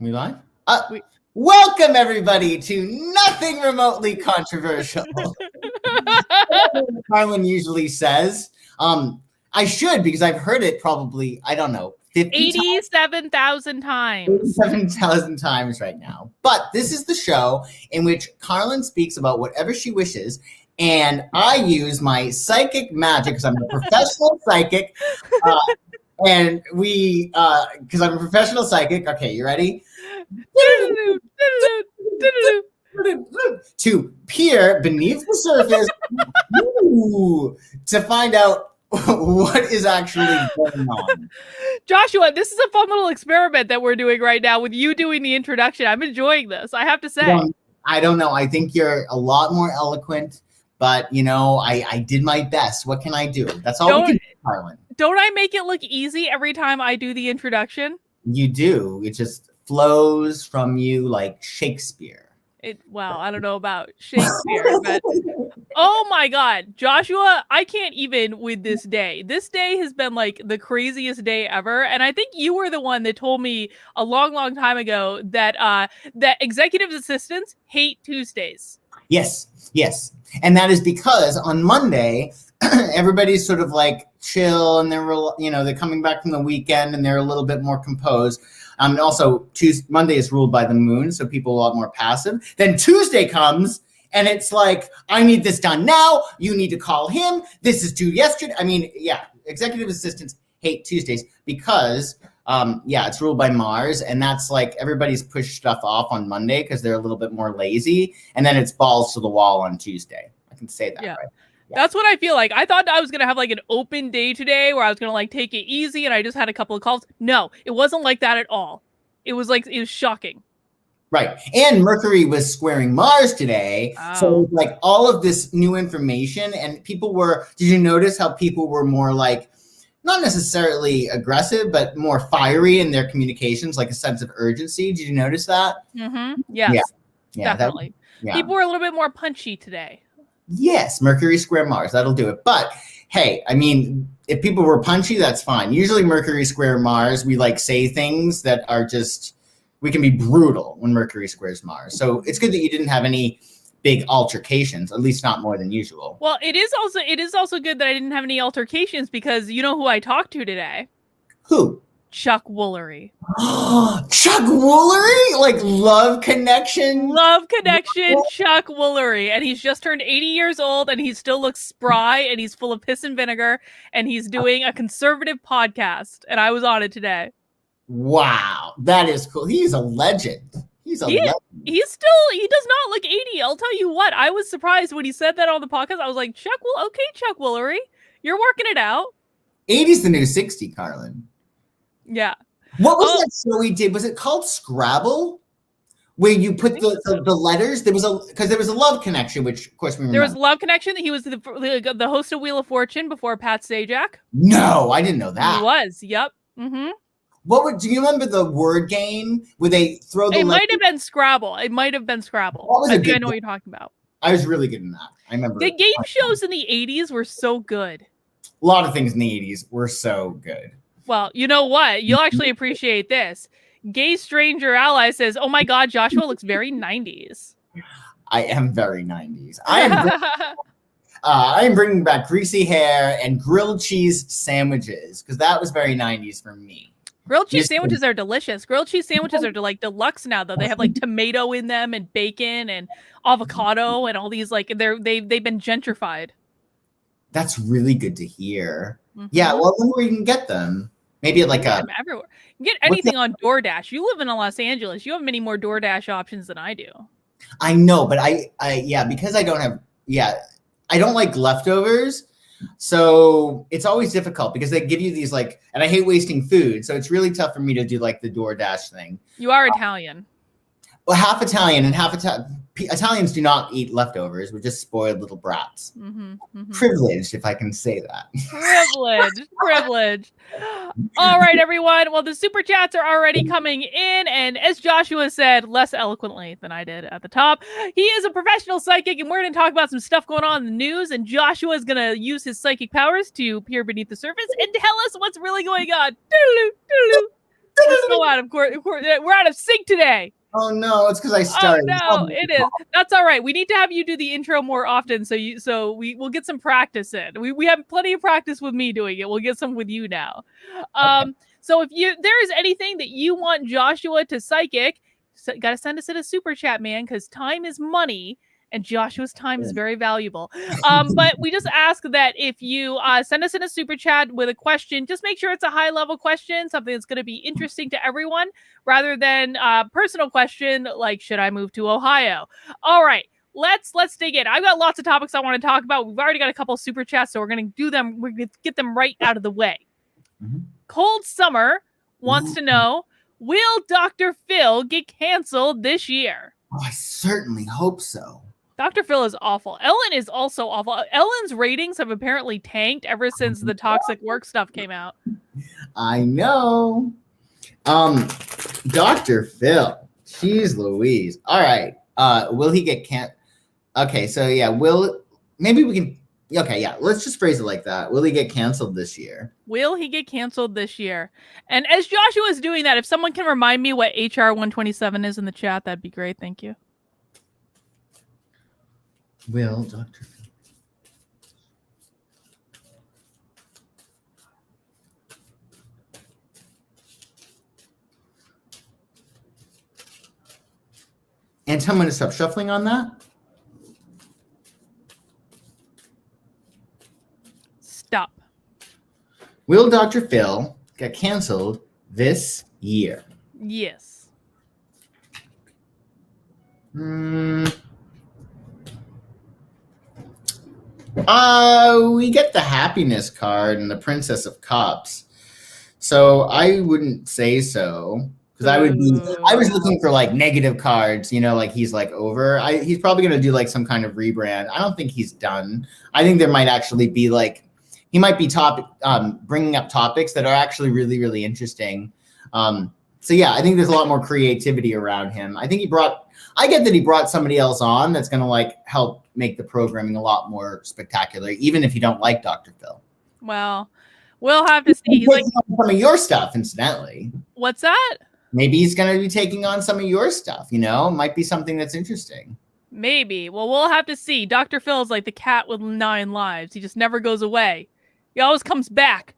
We live? Welcome, everybody, to Nothing Remotely Controversial. Carlin usually says. I should, because I've heard it probably, 87,000 times. 87,000 times right now. But this is the show in which Carlin speaks about whatever she wishes, and I use my psychic magic, because I'm a professional psychic, and because I'm a professional psychic. Okay, you ready? To peer beneath the surface to find out what is actually going on. Joshua, this is a fun little experiment that we're doing right now with you doing the introduction. I'm enjoying this, I have to say. I don't know. I think you're a lot more eloquent, but, I did my best. What can I do? That's all we can do, Carlin. Don't I make it look easy every time I do the introduction? You do. It just flows from you like Shakespeare. Well, I don't know about Shakespeare, but oh my God, Joshua, I can't even with this day. This day has been like the craziest day ever. And I think you were the one that told me a long, long time ago that that executive assistants hate Tuesdays. Yes. And that is because on Monday, everybody's sort of like chill, and they're coming back from the weekend, and they're a little bit more composed. And also, Monday is ruled by the moon, so people are a lot more passive. Then Tuesday comes, and it's like, I need this done now. You need to call him. This is due yesterday. Executive assistants hate Tuesdays because, it's ruled by Mars, and that's like everybody's pushed stuff off on Monday because they're a little bit more lazy, and then it's balls to the wall on Tuesday. I can say that, right? Yeah. That's what I feel like. I thought I was going to have like an open day today where I was going to like take it easy and I just had a couple of calls. No, it wasn't like that at all. It was shocking. Right. And Mercury was squaring Mars today. Oh. So like all of this new information, and did you notice how people were more like, not necessarily aggressive, but more fiery in their communications, like a sense of urgency. Did you notice that? Mm-hmm. Yes. Yeah, definitely. People were a little bit more punchy today. Yes, Mercury square Mars, that'll do it. But hey, if people were punchy, that's fine. Usually Mercury square Mars, we like say things that are just, we can be brutal when Mercury squares Mars. So it's good that you didn't have any big altercations, at least not more than usual. Well, it is also good that I didn't have any altercations, because you know who I talked to today? Who? Chuck Woolery. Chuck Woolery? Like Love Connection? Love Connection, Chuck Woolery. And he's just turned 80 years old, and he still looks spry, and he's full of piss and vinegar, and he's doing a conservative podcast, and I was on it today. Wow, that is cool. He's a legend. He does not look 80. I'll tell you what, I was surprised when he said that on the podcast. I was like, Chuck Woolery, you're working it out. 80's the new 60, Carlin. Yeah. What was that show he did? Was it called Scrabble? Where you put the letters? There was a Love Connection, which of course we remember. There was Love Connection. He was the host of Wheel of Fortune before Pat Sajak. No, I didn't know that. He was. Yep. Mm-hmm. Do you remember the word game where they throw the? It might have been Scrabble. I think I know what you're talking about. I was really good in that. I remember the game shows in the 80s were so good. A lot of things in the 80s were so good. Well, you know what? You'll actually appreciate this. Gay Stranger Ally says, "Oh my God, Joshua looks very 90s." I am very 90s. I am bringing back greasy hair and grilled cheese sandwiches, because that was very 90s for me. Grilled cheese sandwiches are delicious. Grilled cheese sandwiches are like deluxe now, though. They have like tomato in them and bacon and avocado and all these, like they've been gentrified. That's really good to hear. Mm-hmm. Yeah, well, where you can get them? Maybe like everywhere. You can get anything on DoorDash. You live in Los Angeles. You have many more DoorDash options than I do. I know, but because I don't like leftovers. So it's always difficult because they give you these and I hate wasting food. So it's really tough for me to do like the DoorDash thing. You are Italian. Well, half Italian and half Italians do not eat leftovers. We're just spoiled little brats. Mm-hmm, mm-hmm. Privileged, if I can say that. Privileged. All right, everyone. Well, the super chats are already coming in. And as Joshua said, less eloquently than I did at the top, he is a professional psychic, and we're going to talk about some stuff going on in the news. And Joshua is going to use his psychic powers to peer beneath the surface and tell us what's really going on. Doodaloo, doodaloo. We're so out of court. We're out of sync today. Oh no, it's because I Oh started. no, it is. That's all right. We need to have you do the intro more often, so we'll get some practice in. We have plenty of practice with me doing it. We'll get some with you now. Okay. So if there is anything that you want Joshua to psychic, gotta send us in a super chat, man, because time is money. And Joshua's time is very valuable. But we just ask that if you send us in a super chat with a question, just make sure it's a high level question, something that's going to be interesting to everyone, rather than a personal question like, should I move to Ohio? All right, let's dig in. I've got lots of topics I want to talk about. We've already got a couple super chats, so we're going to do them. We're going to get them right out of the way. Mm-hmm. Cold Summer wants to know, will Dr. Phil get canceled this year? Oh, I certainly hope so. Dr. Phil is awful. Ellen is also awful. Ellen's ratings have apparently tanked ever since the toxic work stuff came out. I know. Dr. Phil. Jeez Louise. All right. Will he get Okay, so yeah, let's just phrase it like that. Will he get canceled this year? Will he get canceled this year? And as Joshua is doing that, if someone can remind me what HR 127 is in the chat, that'd be great. Thank you. Will Dr. Phil? And I'm going to stop shuffling on that. Stop. Will Dr. Phil get canceled this year? Yes. We get the happiness card and the Princess of Cups. So I wouldn't say so. Because I was looking for like negative cards, like he's like over. He's probably going to do like some kind of rebrand. I don't think he's done. I think there might actually be like, he might be bringing up topics that are actually really, really interesting. So yeah, I think there's a lot more creativity around him. I get that he brought somebody else on that's going to like help make the programming a lot more spectacular, even if you don't like Dr. Phil. Well, we'll have to see. He's like some of your stuff, incidentally. What's that? Maybe he's going to be taking on some of your stuff, Might be something that's interesting. Maybe. Well, we'll have to see. Dr. Phil is like the cat with 9 lives. He just never goes away. He always comes back.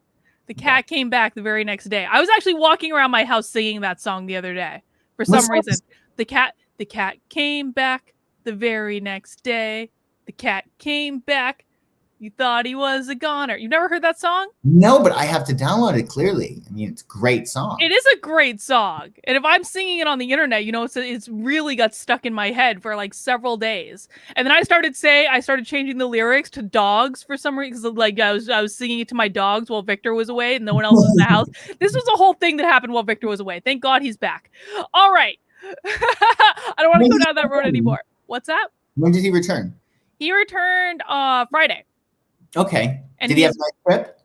The cat came back the very next day. I was actually walking around my house singing that song the other day. For some reason. The cat came back the very next day. The cat came back. You thought he was a goner. You've never heard that song? No, but I have to download it clearly. I mean, it's a great song. It is a great song. And if I'm singing it on the internet, it's really got stuck in my head for like several days. And then I started changing the lyrics to dogs for some reason. Like I was singing it to my dogs while Victor was away and no one else was in the house. This was a whole thing that happened while Victor was away. Thank God he's back. All right. I don't want to go down that road anymore. What's that? When did he return? He returned Friday. Okay. And did he have a nice trip?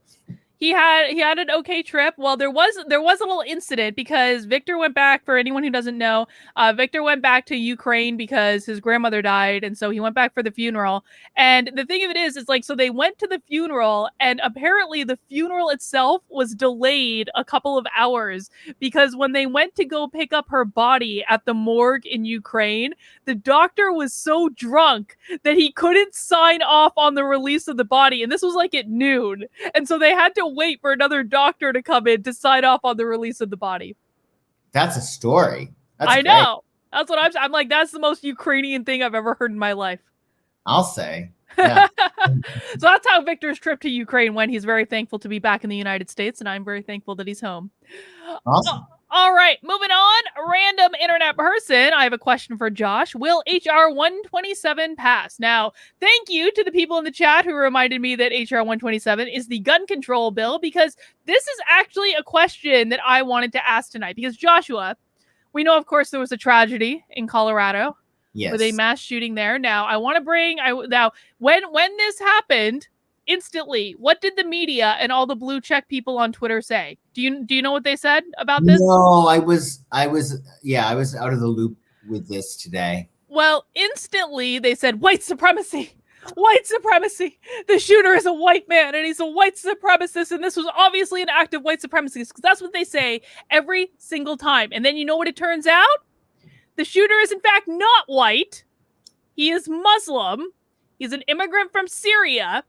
He had an okay trip. Well, there was a little incident because Victor went back. For anyone who doesn't know, Victor went back to Ukraine because his grandmother died, and so he went back for the funeral. And the thing of it is like, so they went to the funeral, and apparently the funeral itself was delayed a couple of hours because when they went to go pick up her body at the morgue in Ukraine, the doctor was so drunk that he couldn't sign off on the release of the body, and this was like at noon, and so they had to wait for another doctor to come in to sign off on the release of the body. That's a story. I know. That's what I'm like, that's the most Ukrainian thing I've ever heard in my life. I'll say. Yeah. So that's how Victor's trip to Ukraine went. He's very thankful to be back in the United States, and I'm very thankful that he's home. Awesome. All right, moving on. Random internet person. I have a question for Josh. Will HR 127 pass? Now, thank you to the people in the chat who reminded me that HR 127 is the gun control bill, because this is actually a question that I wanted to ask tonight. Because Joshua, we know, of course, there was a tragedy in Colorado. Yes. With a mass shooting there. Now, I want to bring when this happened, instantly, what did the media and all the blue check people on Twitter say? Do you know what they said about this? No, I was out of the loop with this today. Well, instantly they said white supremacy. White supremacy. The shooter is a white man and he's a white supremacist. And this was obviously an act of white supremacy because that's what they say every single time. And then you know what it turns out? The shooter is in fact not white. He is Muslim. He's an immigrant from Syria.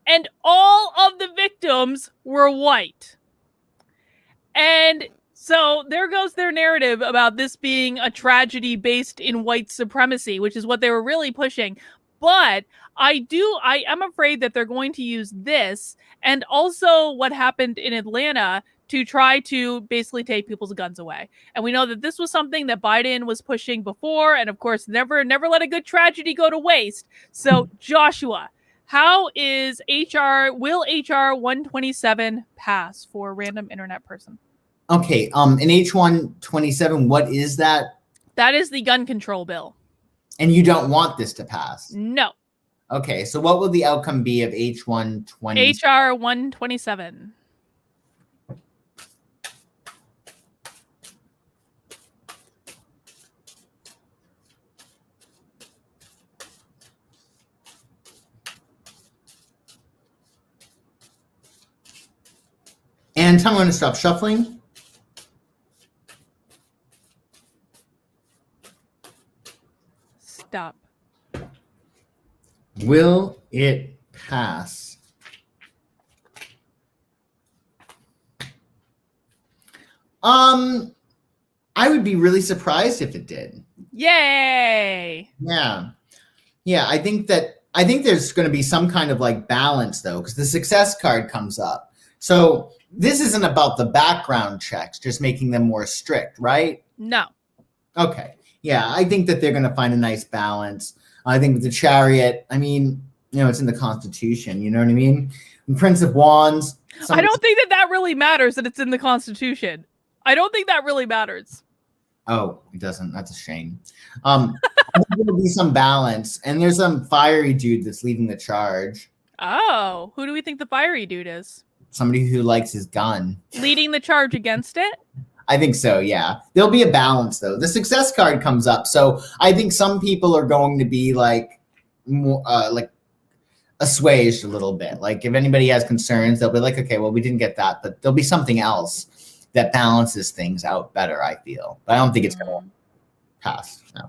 And all of the victims were white. And so there goes their narrative about this being a tragedy based in white supremacy, which is what they were really pushing. But I am afraid that they're going to use this and also what happened in Atlanta to try to basically take people's guns away. And we know that this was something that Biden was pushing before. And of course, never let a good tragedy go to waste. So Joshua, how will HR 127 pass for a random internet person? Okay, in H127, what is that? That is the gun control bill. And you don't want this to pass? No. Okay, so what will the outcome be of H120? HR 127. And tell me when to stop shuffling. Stop. Will it pass? I would be really surprised if it did. Yay! Yeah. I think there's going to be some kind of like balance though, because the success card comes up. So this isn't about the background checks, just making them more strict, right? No. Okay. Yeah, I think that they're going to find a nice balance. I think with the Chariot, I mean, it's in the Constitution. You know what I mean? And Prince of Wands. I don't think that really matters that it's in the Constitution. I don't think that really matters. Oh, it doesn't. That's a shame. I think there'll be some balance. And there's some fiery dude that's leading the charge. Oh, who do we think the fiery dude is? Somebody who likes his gun. Leading the charge against it? I think so, yeah. There'll be a balance, though. The success card comes up. So I think some people are going to be like more, assuaged a little bit. Like if anybody has concerns, they'll be like, okay, well, we didn't get that. But there'll be something else that balances things out better, I feel. But I don't think it's going to pass. No.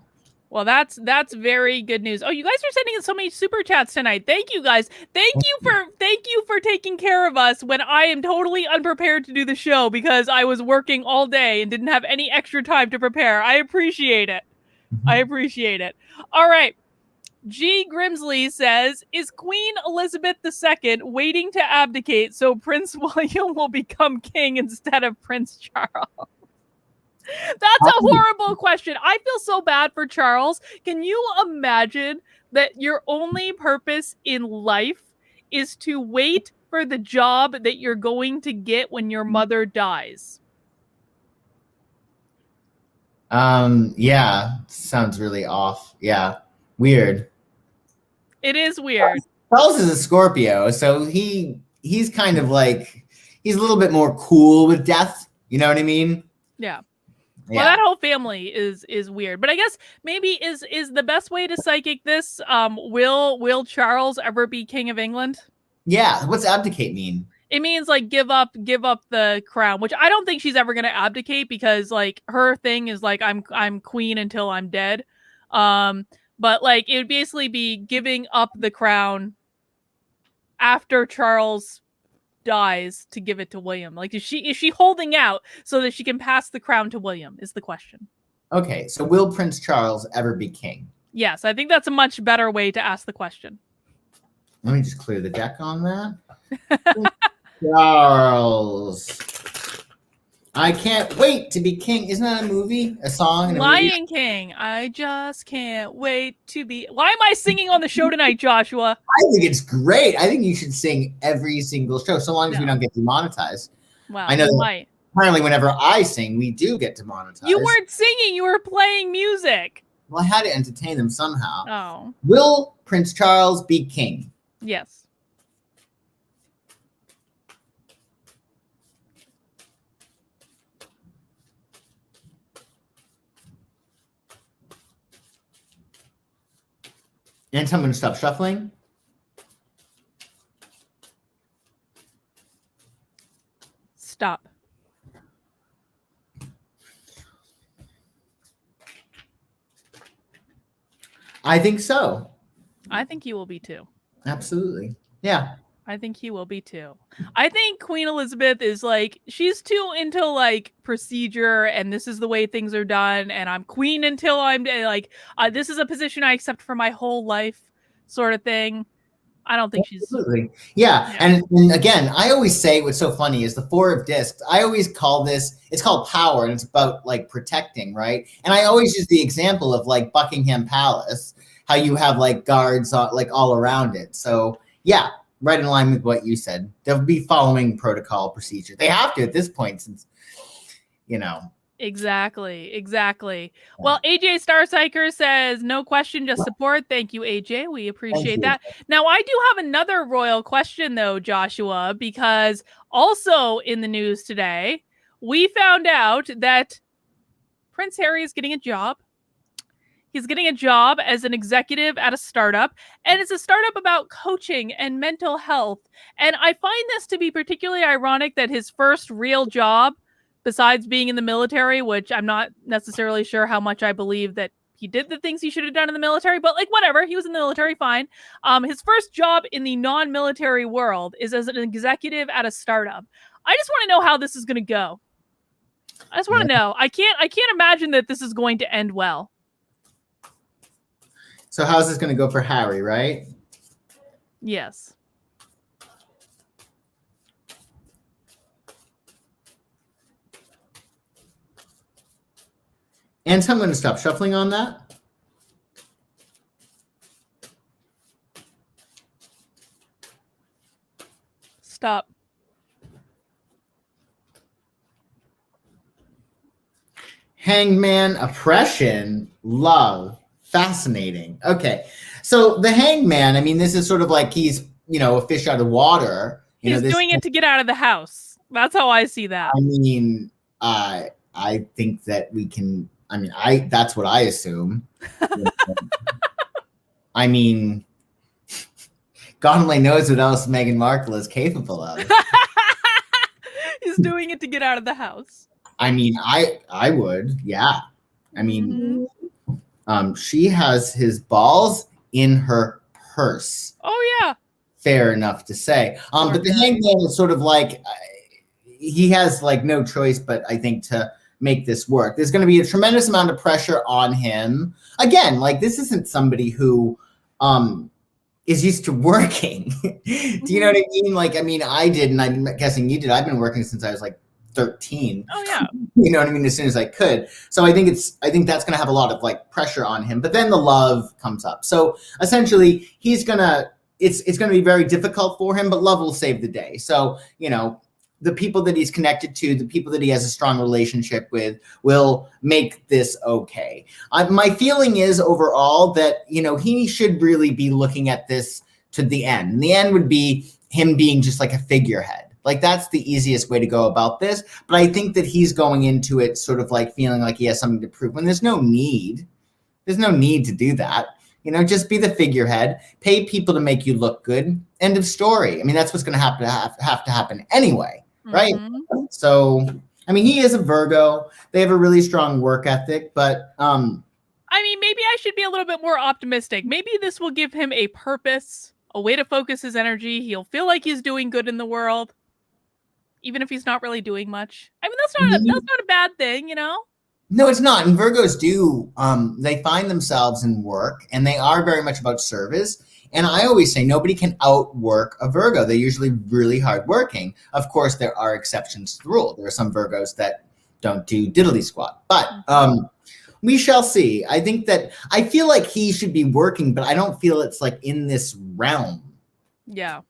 Well, that's very good news. Oh, you guys are sending in so many super chats tonight. Thank you guys. Thank you for taking care of us when I am totally unprepared to do the show because I was working all day and didn't have any extra time to prepare. I appreciate it. I appreciate it. All right. G. Grimsley says, is Queen Elizabeth II waiting to abdicate so Prince William will become king instead of Prince Charles? That's a horrible question. I feel so bad for Charles. Can you imagine that your only purpose in life is to wait for the job that you're going to get when your mother dies? Yeah, sounds really off. Yeah, weird. It is weird. Charles is a Scorpio, so he's kind of like, he's a little bit more cool with death. You know what I mean? Yeah. Well, that whole family is weird, but I guess maybe is the best way to psychic this. Will Charles ever be King of England? Yeah. What's abdicate mean? It means like give up the crown, which I don't think she's ever going to abdicate because like her thing is like I'm queen until I'm dead. But like it would basically be giving up the crown after Charles dies to give it to William. Like is she holding out so that she can pass the crown to William is the question. Okay, so will Prince Charles ever be king? Yes, I think that's a much better way to ask the question. Let me just clear the deck on that. Charles, I can't wait to be king. Isn't that a movie? A song? Lion King. I just can't wait to be. Why am I singing on the show tonight, Joshua? I think it's great. I think you should sing every single show, so long as we don't get demonetized. Wow. I know that apparently whenever I sing, we do get demonetized. You weren't singing. You were playing music. Well, I had to entertain them somehow. Oh. Will Prince Charles be king? Yes. And tell me to stop shuffling. Stop. I think so. I think he will be too. Absolutely. Yeah. I think he will be too. I think Queen Elizabeth is like, she's too into like procedure and this is the way things are done. And I'm queen until I'm like, this is a position I accept for my whole life sort of thing. I don't think Absolutely. Yeah. And again, I always say what's so funny is the Four of Discs. I always call this, it's called power and it's about like protecting, right? And I always use the example of like Buckingham Palace, how you have like guards like all around it. So yeah, right in line with what you said. They'll be following protocol procedure. They have to at this point since, you know. Exactly. Well, AJ Starcyker says, no question, just support. Thank you, AJ. We appreciate that. Now, I do have another royal question, though, Joshua, because also in the news today, we found out that Prince Harry is getting a job. He's getting a job as an executive at a startup, and it's a startup about coaching and mental health. And I find this to be particularly ironic that his first real job, besides being in the military, which I'm not necessarily sure how much I believe that he did the things he should have done in the military, but like whatever, he was in the military, fine. His first job in the non-military world is as an executive at a startup. I just want to know how this is going to go. I just want to know. I can't imagine that this is going to end well. So how's this going to go for Harry, right? Yes. And so I'm going to stop shuffling on that. Stop. Hangman, oppression, love. Fascinating. Okay. So the Hangman, I mean, this is sort of like he's, a fish out of water. He's doing it to get out of the house. That's how I see that. I mean, I think that we can, that's what I assume. I mean, God only knows what else Meghan Markle is capable of. He's doing it to get out of the house. I mean, I would, yeah. I mean, she has his balls in her purse. Oh, yeah. Fair enough to say. But the Hangman is sort of like, he has like no choice but I think to make this work. There's going to be a tremendous amount of pressure on him. Again, like this isn't somebody who is used to working. Do you know what I mean? Like, I did, and I'm guessing you did. I've been working since I was like 13. Oh yeah. You know what I mean? As soon as I could. So I think that's going to have a lot of like pressure on him, but then the love comes up. So essentially it's going to be very difficult for him, but love will save the day. So, the people that he's connected to, the people that he has a strong relationship with will make this okay. My feeling is overall that, he should really be looking at this to the end. And the end would be him being just like a figurehead. Like that's the easiest way to go about this. But I think that he's going into it sort of like feeling like he has something to prove when there's no need. There's no need to do that. Just be the figurehead, pay people to make you look good. End of story. That's what's going to have to happen anyway. Right. So, he is a Virgo. They have a really strong work ethic, but, maybe I should be a little bit more optimistic. Maybe this will give him a purpose, a way to focus his energy. He'll feel like he's doing good in the world, even if he's not really doing much. That's not a bad thing, No, it's not. And Virgos do, they find themselves in work and they are very much about service. And I always say nobody can outwork a Virgo. They're usually really hardworking. Of course, there are exceptions to the rule. There are some Virgos that don't do diddly squat, but we shall see. I feel like he should be working, but I don't feel it's like in this realm. Yeah.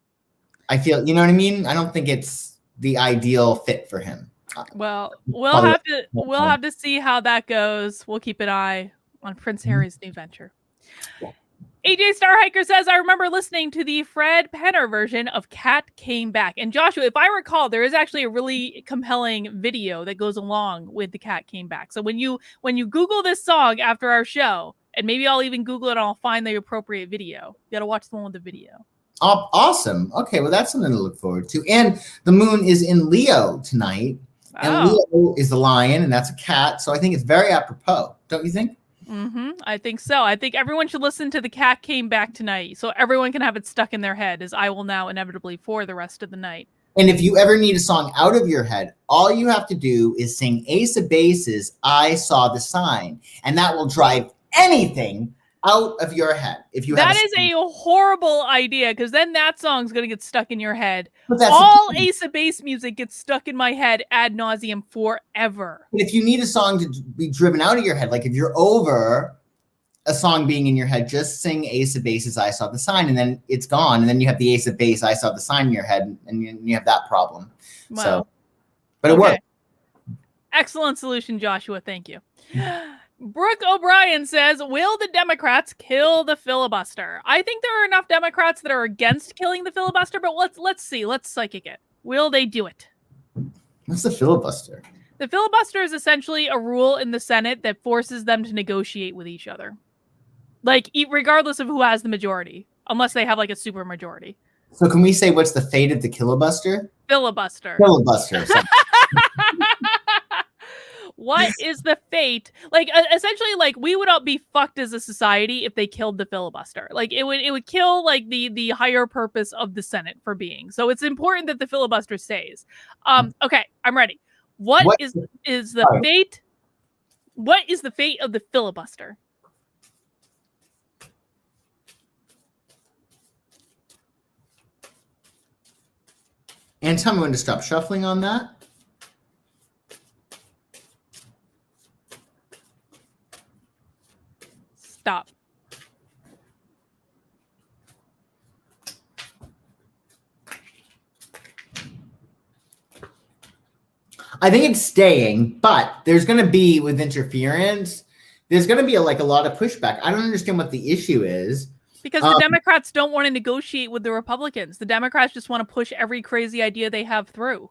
I feel, you know what I mean? I don't think it's the ideal fit for him. Well, we'll have to see how that goes. We'll keep an eye on Prince Harry's new venture. AJ Starhiker says, I remember listening to the Fred Penner version of Cat Came Back. And Joshua, if I recall, there is actually a really compelling video that goes along with the Cat Came Back. So when you Google this song after our show, and maybe I'll even Google it and I'll find the appropriate video. You got to watch the one with the video. Awesome. Okay, well, that's something to look forward to. And the moon is in Leo tonight. And Leo is the lion, and that's a cat. So I think it's very apropos. Don't you think? I think so. I think everyone should listen to The Cat Came Back Tonight so everyone can have it stuck in their head, as I will now inevitably for the rest of the night. And if you ever need a song out of your head, all you have to do is sing Ace of Base's I Saw the Sign, and that will drive anything out of your head. If you That is a horrible idea, because then that song's going to get stuck in your head. All Ace of Base music gets stuck in my head ad nauseum forever. But if you need a song to be driven out of your head, like if you're over a song being in your head, just sing Ace of Base's I Saw the Sign, and then it's gone. And then you have the Ace of Base I Saw the Sign in your head, and you have that problem. Wow. So, but it worked. Excellent solution, Joshua. Thank you. Brooke O'Brien says, will the Democrats kill the filibuster? I think there are enough Democrats that are against killing the filibuster, but let's see. Let's psychic it. Will they do it? What's the filibuster? The filibuster is essentially a rule in the Senate that forces them to negotiate with each other. Like, regardless of who has the majority, unless they have like a super majority. So can we say what's the fate of the kilibuster? Filibuster. Filibuster. What is the fate? Like, essentially, like, we would all be fucked as a society if they killed the filibuster. Like, it would kill like the higher purpose of the Senate for being. So it's important that the filibuster stays. Okay, I'm ready. What is the fate? What is the fate of the filibuster? And tell me when to stop shuffling on that. Stop. I think it's staying, but there's going to be, with interference, there's going to be a lot of pushback. I don't understand what the issue is. Because the Democrats don't want to negotiate with the Republicans. The Democrats just want to push every crazy idea they have through.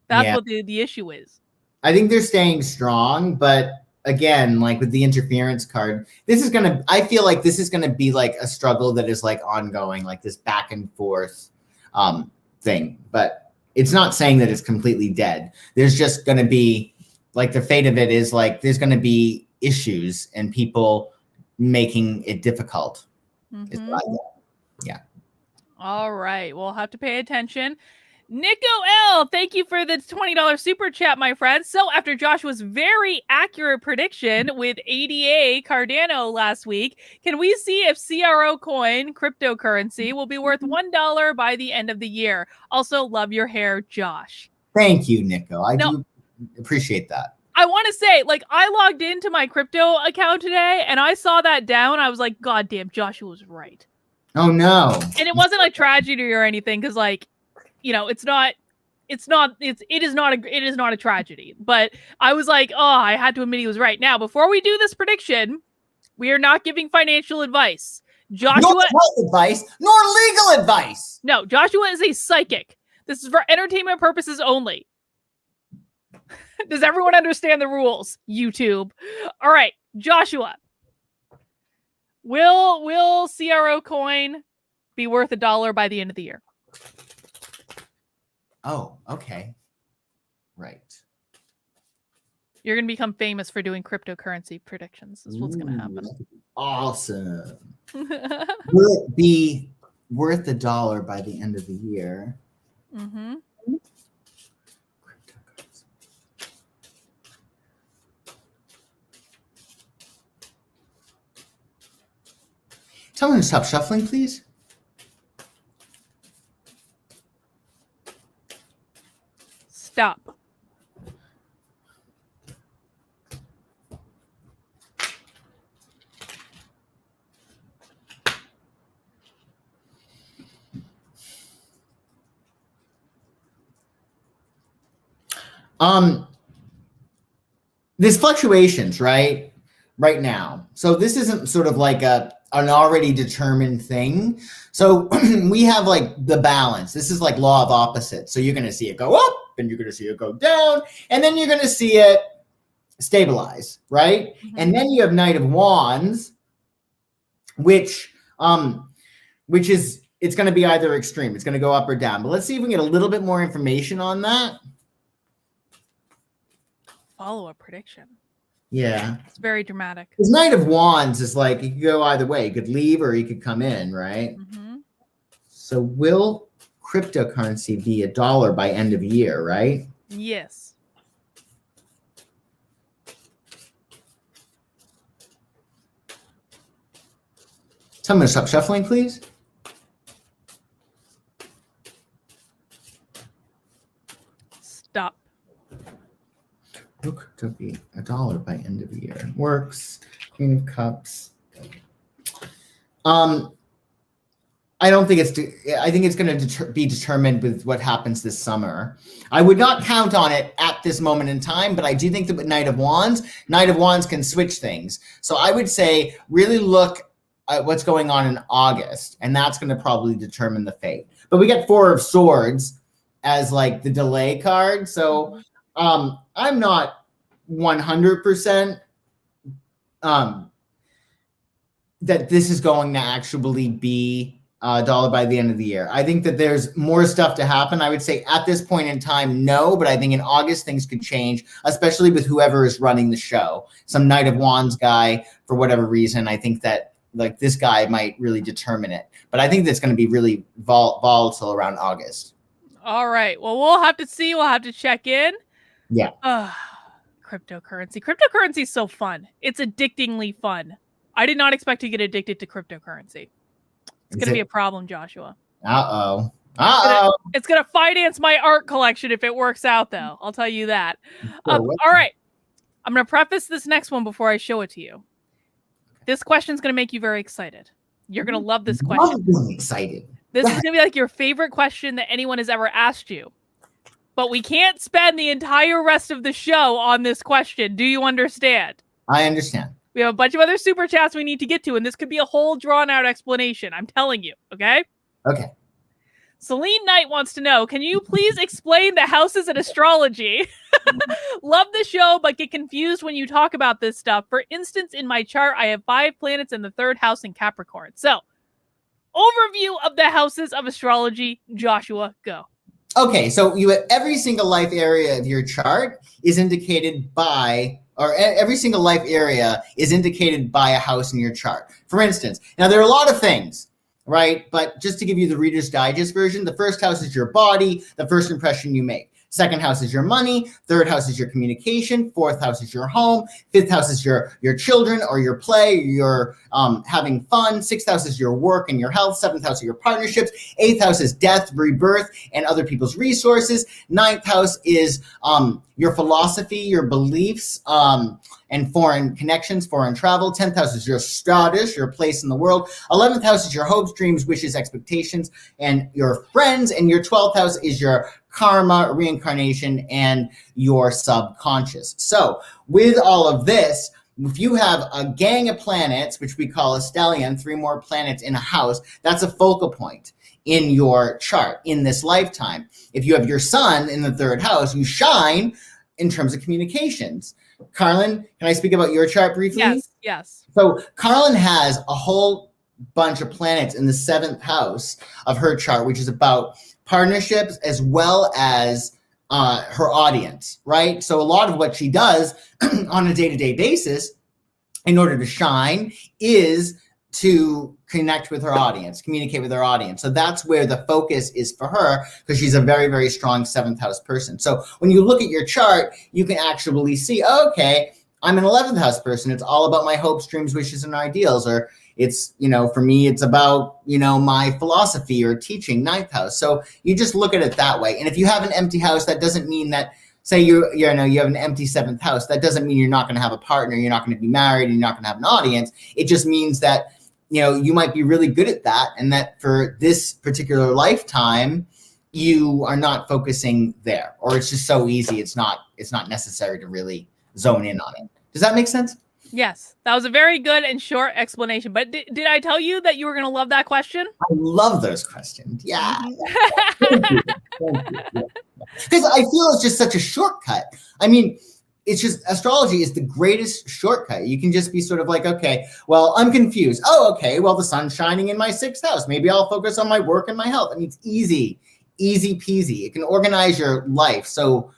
That's what the issue is. I think they're staying strong, but again, like with the interference card, I feel like this is going to be like a struggle that is like ongoing, like this back and forth thing. But it's not saying that it's completely dead. There's just going to be like the fate of it is like there's going to be issues and people making it difficult. Is what I get. Yeah. All right. We'll have to pay attention. Nico L, thank you for the $20 super chat, my friend. So after Joshua's very accurate prediction with ADA Cardano last week, can we see if CRO coin cryptocurrency will be worth $1 by the end of the year? Also, love your hair, Josh. Thank you, Nico. I do appreciate that. I want to say, like, I logged into my crypto account today and I saw that down. I was like, God damn, Joshua was right. Oh no. And it wasn't like tragedy or anything, because like, you know, it is not a tragedy. But I was like, oh, I had to admit he was right. Now, before we do this prediction, we are not giving financial advice. Joshua, nor health advice, nor legal advice. No, Joshua is a psychic. This is for entertainment purposes only. Does everyone understand the rules? YouTube. All right, Joshua. Will CRO coin be worth $1 by the end of the year? Oh, okay. Right. You're going to become famous for doing cryptocurrency predictions. This is what's going to happen. Awesome. Will it be worth $1 by the end of the year? Mm-hmm. Tell me to stop shuffling, please. Stop. There's fluctuations, right now. So this isn't sort of like an already determined thing. So we have like the balance. This is like law of opposites. So you're going to see it go up and you're going to see it go down, and then you're going to see it stabilize, right? Mm-hmm. And then you have Knight of Wands, which is it's going to be either extreme. It's going to go up or down. But let's see if we can get a little bit more information on that. Follow a prediction. Yeah. It's very dramatic. His Knight of Wands is like, you could go either way. You could leave or you could come in, right? Mm-hmm. So will cryptocurrency be $1 by end of year, right? Yes. Tell me to stop shuffling, please. Stop. Will crypto be $1 by end of year? Works. Queen of Cups. I don't think I think it's going to be determined with what happens this summer. I would not count on it at this moment in time, but I do think that with Knight of Wands can switch things. So I would say really look at what's going on in August, and that's going to probably determine the fate. But we get Four of Swords as like the delay card. So I'm not 100% that this is going to actually be $1 by the end of the year. I think that there's more stuff to happen. I would say at this point in time, no, but I think in August things could change, especially with whoever is running the show. Some Knight of Wands guy, for whatever reason, I think that like this guy might really determine it. But I think that's going to be really volatile around August. All right. Well, we'll have to see. We'll have to check in. Yeah. Cryptocurrency. Cryptocurrency is so fun. It's addictingly fun. I did not expect to get addicted to cryptocurrency. It's going to be a problem, Joshua. Uh-oh. It's going to finance my art collection if it works out, though. I'll tell you that. All right. I'm going to preface this next one before I show it to you. This question is going to make you very excited. You're going to love this question. I'm being excited. This is going to be like your favorite question that anyone has ever asked you. But we can't spend the entire rest of the show on this question. Do you understand? I understand. We have a bunch of other super chats we need to get to, and this could be a whole drawn-out explanation. I'm telling you, okay? Okay. Celine Knight wants to know, can you please explain the houses and astrology? Love the show, but get confused when you talk about this stuff. For instance, in my chart, I have 5 planets in the 3rd house in Capricorn. So, overview of the houses of astrology. Joshua, go. Okay, so you have every single life area of your chart is indicated by, or every single life area is indicated by a house in your chart. For instance, now there are a lot of things, right? But just to give you the Reader's Digest version, the 1st house is your body, the first impression you make. 2nd house is your money. 3rd house is your communication. 4th house is your home. 5th house is your children or your play, your having fun. 6th house is your work and your health. 7th house are your partnerships. 8th house is death, rebirth, and other people's resources. 9th house is your philosophy, your beliefs, and foreign connections, foreign travel. 10th house is your status, your place in the world. 11th house is your hopes, dreams, wishes, expectations, and your friends. And your 12th house is your karma, reincarnation, and your subconscious. So with all of this, if you have a gang of planets, which we call a stellium, 3 more planets in a house, that's a focal point in your chart in this lifetime. If you have your sun in the 3rd house, you shine in terms of communications. Carlin, can I speak about your chart briefly? Yes. So Carlin has a whole bunch of planets in the 7th house of her chart, which is about partnerships as well as her audience, right? So a lot of what she does on a day-to-day basis in order to shine is to connect with her audience, communicate with her audience. So that's where the focus is for her, because she's a very, very strong 7th house person. So when you look at your chart, you can actually see, okay, I'm an 11th house person. It's all about my hopes, dreams, wishes, and ideals. Or it's, for me, it's about, my philosophy or teaching, 9th house. So you just look at it that way. And if you have an empty house, that doesn't mean that, say you have an empty 7th house. That doesn't mean you're not going to have a partner. You're not going to be married. And you're not going to have an audience. It just means that, you might be really good at that. And that for this particular lifetime, you are not focusing there, or it's just so easy. It's not necessary to really zone in on it. Does that make sense? Yes, that was a very good and short explanation. But did I tell you that you were going to love that question? I love those questions. Yeah. Because I feel it's just such a shortcut. I mean, it's just astrology is the greatest shortcut. You can just be sort of like, okay, well, I'm confused. Oh, okay, well, the sun's shining in my 6th house. Maybe I'll focus on my work and my health. I mean, it's easy peasy. It can organize your life so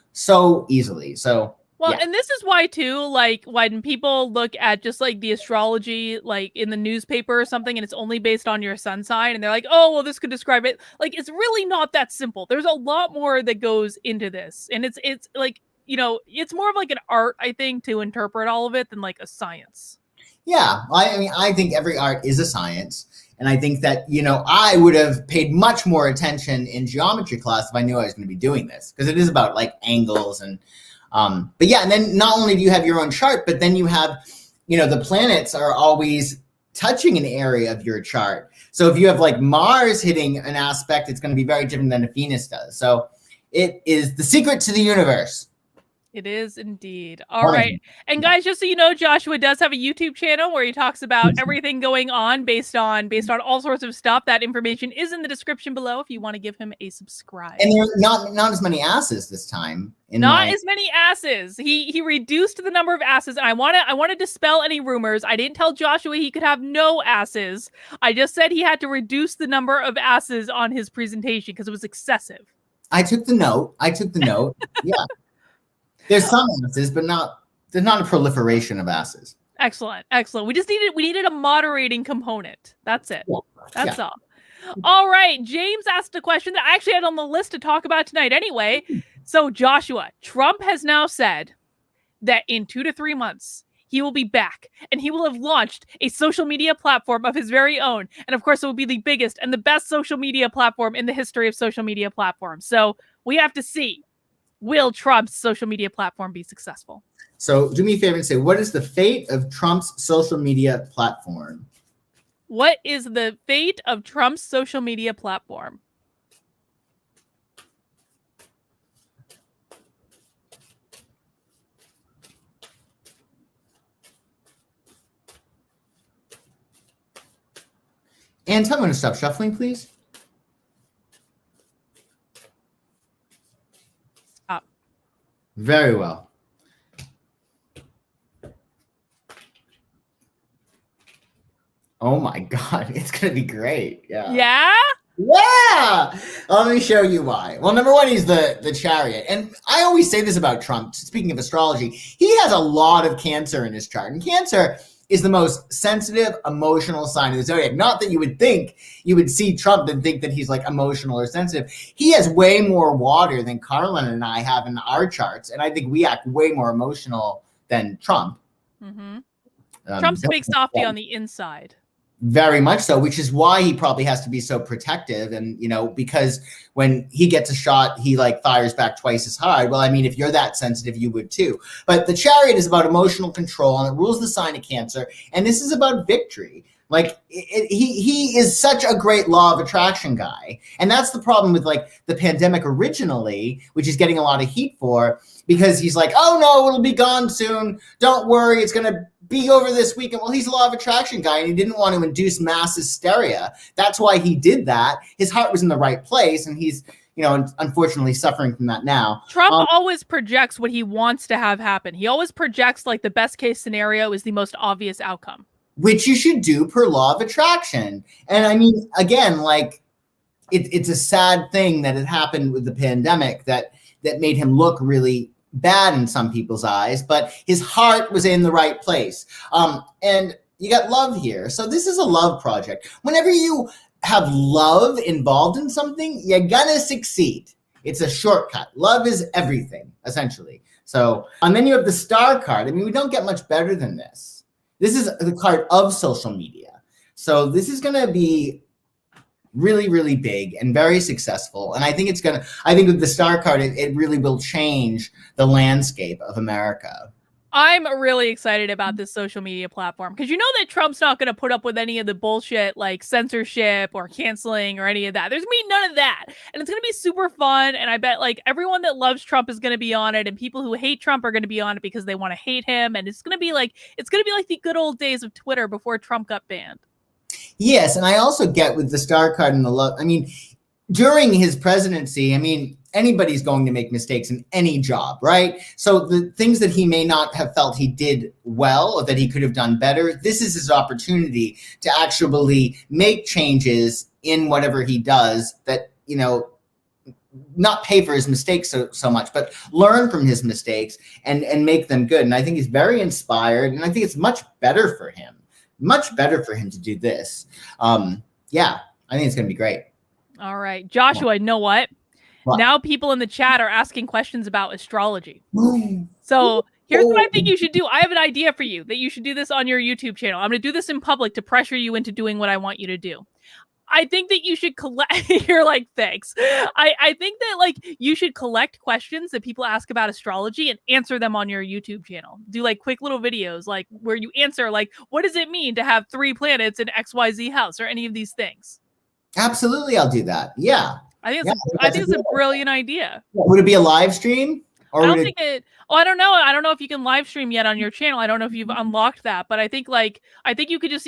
easily. So well, and this is why too, like when people look at just like the astrology, like in the newspaper or something, and it's only based on your sun sign, and they're like, oh, well, this could describe it. Like, it's really not that simple. There's a lot more that goes into this. And it's like, you know, it's more of like an art, I think, to interpret all of it than like a science. Yeah. I mean, I think every art is a science. And I think that, you know, I would have paid much more attention in geometry class if I knew I was going to be doing this, because it is about like angles and but yeah, and then not only do you have your own chart, but then you have, you know, the planets are always touching an area of your chart. So if you have like Mars hitting an aspect, it's going to be very different than if Venus does. So it is the secret to the universe. It is indeed. All right. And guys, just so you know, Joshua does have a YouTube channel where he talks about everything going on based on all sorts of stuff. That information is in the description below if you want to give him a subscribe. And there are not as many asses this time. As many asses. He reduced the number of asses, and I want to dispel any rumors. I didn't tell Joshua he could have no asses. I just said he had to reduce the number of asses on his presentation because it was excessive. I took the note. Yeah. There's some asses, but there's not a proliferation of asses. Excellent. We just needed a moderating component. That's it. Yeah. That's all. All right. James asked a question that I actually had on the list to talk about tonight anyway. So Joshua, Trump has now said that in 2 to 3 months, he will be back and he will have launched a social media platform of his very own. And of course, it will be the biggest and the best social media platform in the history of social media platforms. So we have to see. Will Trump's social media platform be successful? So do me a favor and say, what is the fate of Trump's social media platform? What is the fate of Trump's social media platform? And tell me when to stop shuffling, please. Very well. Oh my God, it's going to be great. Yeah. Yeah? Yeah. Let me show you why. Well, number one, he's the Chariot. And I always say this about Trump, speaking of astrology, he has a lot of Cancer in his chart. And Cancer is the most sensitive, emotional sign of the zodiac. Not that you would think you would see Trump and think that he's like emotional or sensitive. He has way more water than Carlin and I have in our charts. And I think we act way more emotional than Trump. Mm-hmm. Trump's a big softie on the inside. Very much so, which is why he probably has to be so protective. And, you know, because when he gets a shot, he like fires back twice as hard. Well, I mean, if you're that sensitive, you would too. But the Chariot is about emotional control and it rules the sign of Cancer. And this is about victory. Like he is such a great law of attraction guy. And that's the problem with like the pandemic originally, which he's getting a lot of heat for, because he's like, oh no, it'll be gone soon. Don't worry. It's going to be over this weekend. Well, he's a law of attraction guy and he didn't want to induce mass hysteria. That's why he did that. His heart was in the right place. And he's, you know, unfortunately suffering from that now. Trump always projects what he wants to have happen. He always projects like the best case scenario is the most obvious outcome. Which you should do per law of attraction. And I mean, again, like it's a sad thing that it happened with the pandemic that made him look really bad in some people's eyes, but his heart was in the right place. And you got love here. So this is a love project. Whenever you have love involved in something, you're gonna succeed. It's a shortcut. Love is everything, essentially. So, and then you have the star card. I mean, we don't get much better than this. This is the card of social media. So this is going to be really, really big and very successful. And I think with the star card, it really will change the landscape of America. I'm really excited about this social media platform because you know that Trump's not going to put up with any of the bullshit like censorship or canceling or any of that. There's going to be none of that. And it's going to be super fun. And I bet like everyone that loves Trump is going to be on it. And people who hate Trump are going to be on it because they want to hate him. And it's going to be like the good old days of Twitter before Trump got banned. Yes. And I also get with the star card and the love. I mean, during his presidency, I mean, anybody's going to make mistakes in any job, right? So the things that he may not have felt he did well or that he could have done better, this is his opportunity to actually make changes in whatever he does that, you know, not pay for his mistakes so much, but learn from his mistakes and make them good. And I think he's very inspired, and I think it's much better for him to do this. Yeah, I think it's going to be great. All right, Joshua, you know what? Now people in the chat are asking questions about astrology. So here's what I think you should do. I have an idea for you that you should do this on your YouTube channel. I'm going to do this in public to pressure you into doing what I want you to do. I think that you should collect, you're like, thanks. I think that like you should collect questions that people ask about astrology and answer them on your YouTube channel. Do like quick little videos like where you answer like, what does it mean to have 3 planets in XYZ house or any of these things? Absolutely, I'll do that. Yeah. I think it's a brilliant idea. Would it be a live stream? Or I don't think it. Oh, I don't know. I don't know if you can live stream yet on your channel. I don't know if you've unlocked that, but I think you could just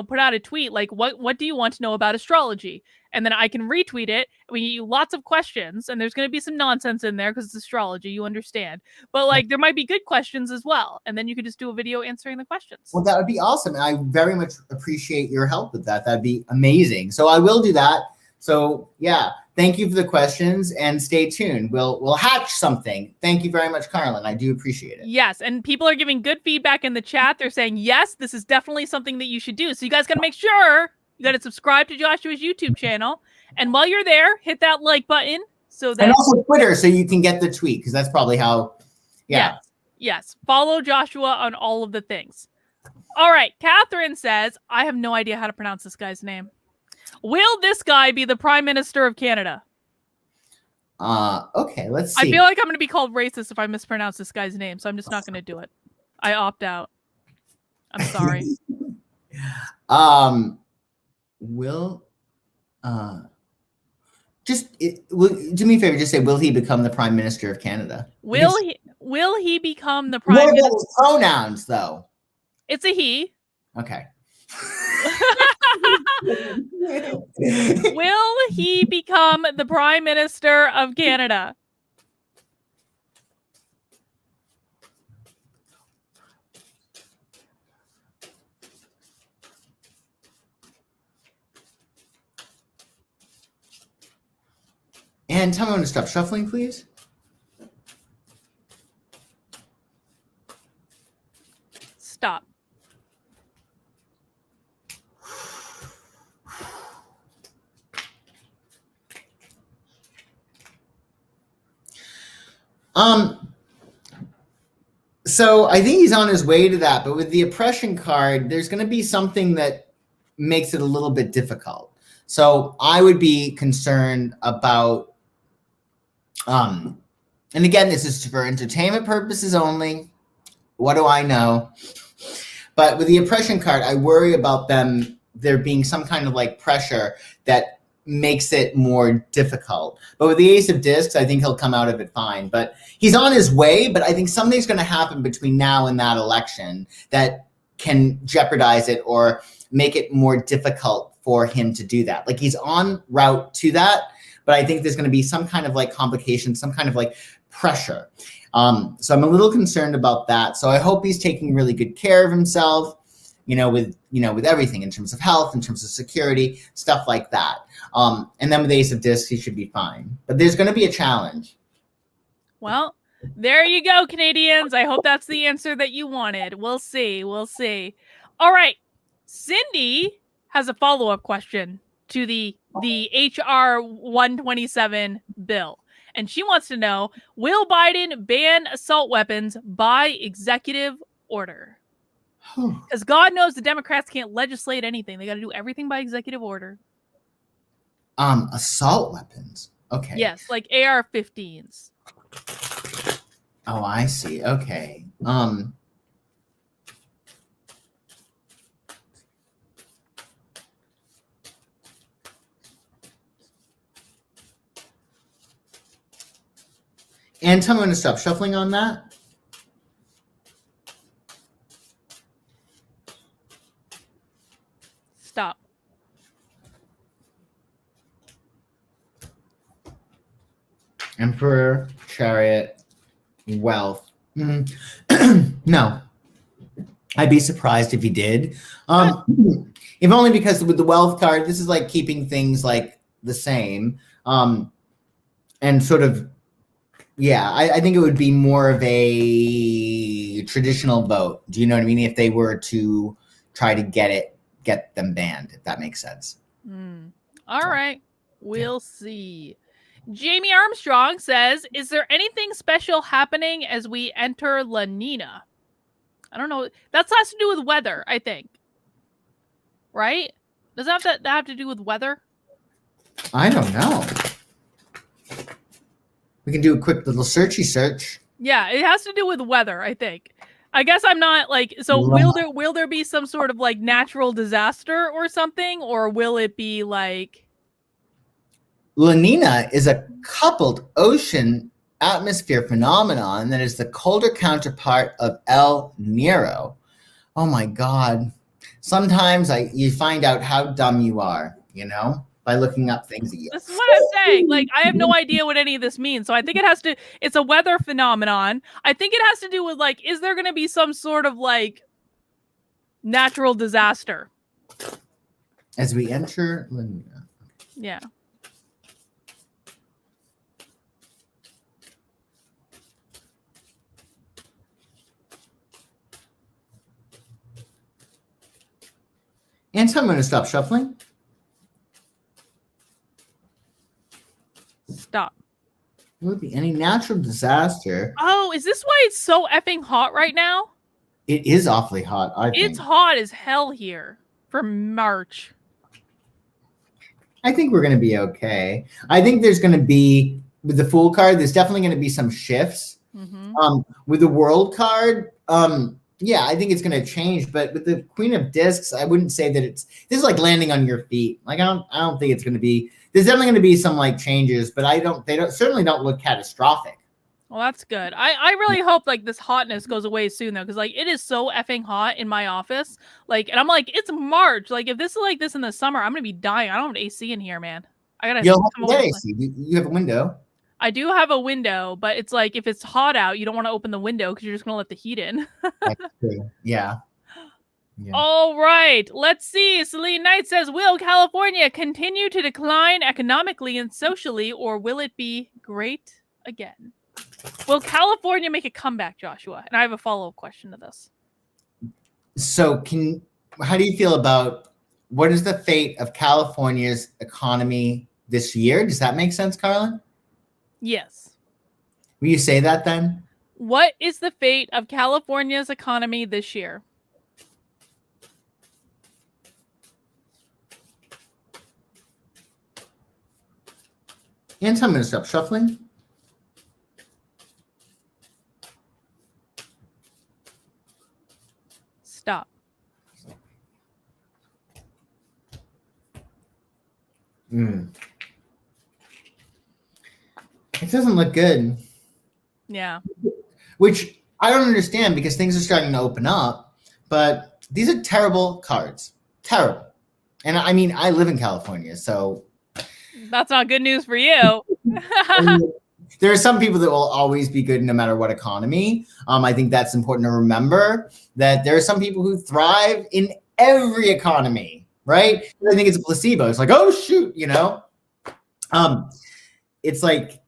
put out a tweet like, what do you want to know about astrology? And then I can retweet it. We get you lots of questions, and there's going to be some nonsense in there because it's astrology, you understand. But like, there might be good questions as well, and then you could just do a video answering the questions. Well, that would be awesome. And I very much appreciate your help with that. That'd be amazing. So I will do that. So yeah, thank you for the questions, and stay tuned. We'll hatch something. Thank you very much, Carlin. I do appreciate it. Yes, and people are giving good feedback in the chat. They're saying, yes, this is definitely something that you should do. So you guys got to make sure you got to subscribe to Joshua's YouTube channel. And while you're there, hit that like button. And also Twitter, so you can get the tweet, because that's probably how, yeah. Yes. Follow Joshua on all of the things. All right, Catherine says, I have no idea how to pronounce this guy's name. Will this guy be the Prime Minister of Canada? Okay, let's see. I feel like I'm going to be called racist if I mispronounce this guy's name, so I'm just not going to do it. I opt out. I'm sorry. Do me a favor, just say, will he become the Prime Minister of Canada? Will he become the Prime Minister? What about pronouns, though? It's a he. Okay. Will he become the Prime Minister of Canada? And tell me when to stop shuffling, please. Stop. So I think he's on his way to that, but with the oppression card, there's going to be something that makes it a little bit difficult. So I would be concerned about, and again, this is for entertainment purposes only. What do I know? But with the oppression card, I worry about there being some kind of like pressure that makes it more difficult. But with the Ace of Discs, I think he'll come out of it fine. But he's on his way, but I think something's going to happen between now and that election that can jeopardize it or make it more difficult for him to do that. Like, he's on route to that, but I think there's going to be some kind of like complication, some kind of like pressure. So I'm a little concerned about that. So I hope he's taking really good care of himself, with everything in terms of health, in terms of security, stuff like that. And then with Ace of Discs, he should be fine. But there's going to be a challenge. Well, there you go, Canadians. I hope that's the answer that you wanted. We'll see. We'll see. All right. Cindy has a follow-up question to the HR 127 bill. And she wants to know, will Biden ban assault weapons by executive order? Because God knows the Democrats can't legislate anything. They got to do everything by executive order. Assault weapons. Okay. Yes, like AR-15s. Oh, I see. Okay. And tell me when to stop shuffling on that. Stop. Emperor, Chariot, Wealth. No. I'd be surprised if he did. If only because with the Wealth card, this is like keeping things like the same. And sort of, yeah, I think it would be more of a traditional vote. Do you know what I mean? If they were to try to get them banned, if that makes sense. All right. We'll see. Jamie Armstrong says, is there anything special happening as we enter La Nina? I don't know. That has to do with weather, I think. Right? Does that have to do with weather? I don't know. We can do a quick little searchy search. Yeah, it has to do with weather, I think. I guess I'm not like, so will there be some sort of like natural disaster or something, or will it be like? La Nina is a coupled ocean atmosphere phenomenon that is the colder counterpart of El Niro. Oh my God. Sometimes you find out how dumb you are, by looking up things. This is what I'm saying. Like, I have no idea what any of this means. So I think it's a weather phenomenon. I think it has to do with like, is there going to be some sort of like natural disaster? As we enter La Nina. Yeah. And so I'm going to stop shuffling. Stop. Will it be any natural disaster? Oh, is this why it's so effing hot right now? It is awfully hot, I think. It's hot as hell here for March. I think we're going to be okay. I think there's going to be, with the Fool card, there's definitely going to be some shifts. With the World card, yeah, I think it's going to change. But with the Queen of Discs, I wouldn't say that this is like landing on your feet. Like, I don't think it's going to be, there's definitely going to be some like changes, but certainly don't look catastrophic. Well, that's good. I really hope like this hotness goes away soon though, because like it is so effing hot in my office. Like, and I'm like, it's March. Like, if this is like this in the summer, I'm gonna be dying. I don't have AC in here, man. I gotta. You'll have to get AC. You have a window. I do have a window, but it's like if it's hot out, you don't want to open the window because you're just gonna let the heat in. That's true. Yeah. All right. Let's see. Celine Knight says, will California continue to decline economically and socially, or will it be great again? Will California make a comeback, Joshua? And I have a follow-up question to this. So how do you feel about what is the fate of California's economy this year? Does that make sense, Carlin? Yes. Will you say that then? What is the fate of California's economy this year? And so I'm going to stop shuffling. Stop. It doesn't look good. Yeah. Which I don't understand because things are starting to open up, but these are terrible cards. Terrible. And I mean, I live in California, so. That's not good news for you. There are some people that will always be good no matter what economy. I think that's important to remember, that there are some people who thrive in every economy, right? I think it's a placebo. It's like, oh, shoot, It's like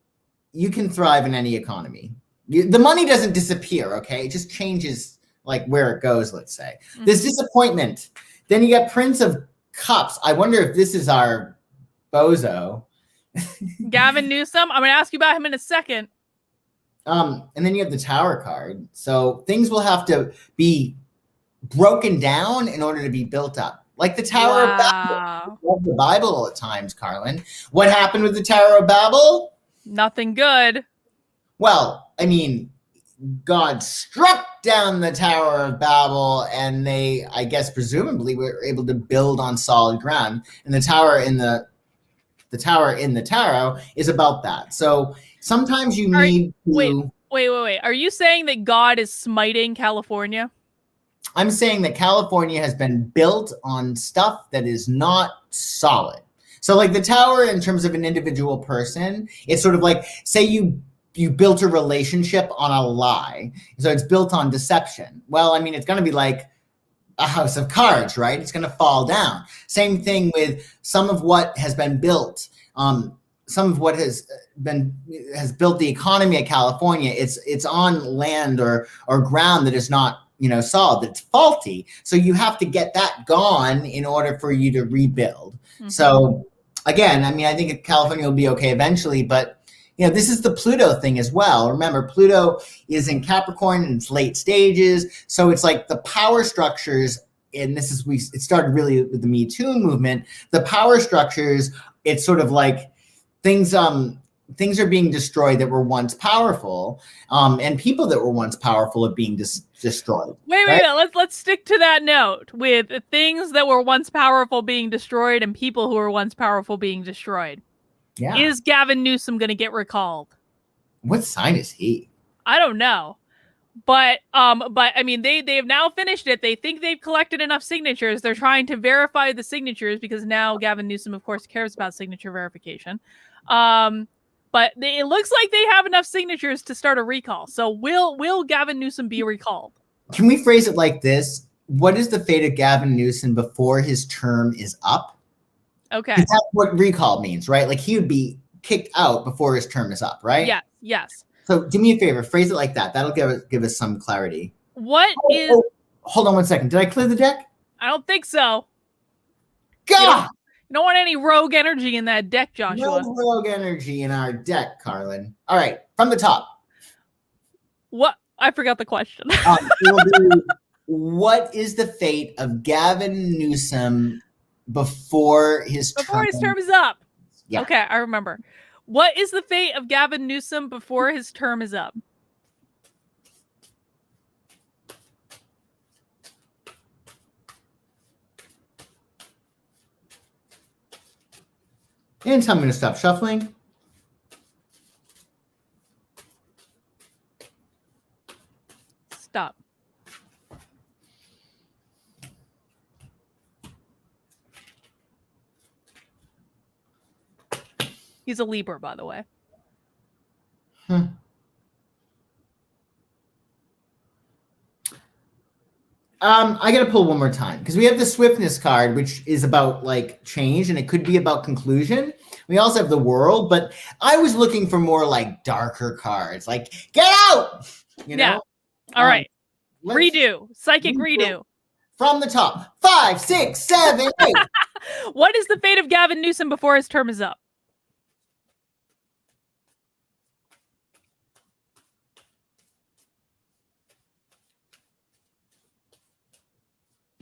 you can thrive in any economy. The money doesn't disappear, okay? It just changes like where it goes, let's say. There's disappointment. Then you get Prince of Cups. I wonder if this is our bozo. Gavin Newsom. I'm going to ask you about him in a second. And then you have the Tower card. So things will have to be broken down in order to be built up. Like the Tower of Babel. Love the Bible at times, Carlin. What happened with the Tower of Babel? Nothing good. Well, I mean, God struck down the Tower of Babel, and they, I guess, presumably were able to build on solid ground. And the tower in the tower in the tarot is about that. So sometimes you need to... Wait. Are you saying that God is smiting California? I'm saying that California has been built on stuff that is not solid. So like the tower in terms of an individual person, it's sort of like, say you built a relationship on a lie. So it's built on deception. Well, I mean, it's going to be like a house of cards, right? It's going to fall down. Same thing with some of what has been built. Some of what has built the economy of California. It's on land or ground that is not, solid. It's faulty. So you have to get that gone in order for you to rebuild. So again, I mean, I think California will be okay eventually, but this is the Pluto thing as well. Remember, Pluto is in Capricorn in its late stages. So it's like the power structures, and it started really with the Me Too movement. The power structures, it's sort of like things are being destroyed that were once powerful, and people that were once powerful are being destroyed. Wait. Let's stick to that note with things that were once powerful being destroyed and people who were once powerful being destroyed. Yeah. Is Gavin Newsom going to get recalled? What sign is he? I don't know. But I mean, they have now finished it. They think they've collected enough signatures. They're trying to verify the signatures because now Gavin Newsom, of course, cares about signature verification. But it looks like they have enough signatures to start a recall. So will Gavin Newsom be recalled? Can we phrase it like this? What is the fate of Gavin Newsom before his term is up? Okay. That's what recall means, right? Like he would be kicked out before his term is up, right? Yes. So do me a favor, phrase it like that. That'll give us some clarity. Hold on one second. Did I clear the deck? I don't think so. God! You don't want any rogue energy in that deck, Joshua. No rogue energy in our deck, Carlin. All right, from the top. What? I forgot the question. What is the fate of Gavin Newsom before his term is up? Yeah. Okay, I remember. What is the fate of Gavin Newsom before his term is up? And tell me to stop shuffling. Stop. He's a Libra, by the way. I got to pull one more time because we have the swiftness card, which is about like change, and it could be about conclusion. We also have the world, but I was looking for more like darker cards, like get out. Yeah. All right. Redo. Psychic redo. From the top. 5, 6, 7, 8. What is the fate of Gavin Newsom before his term is up?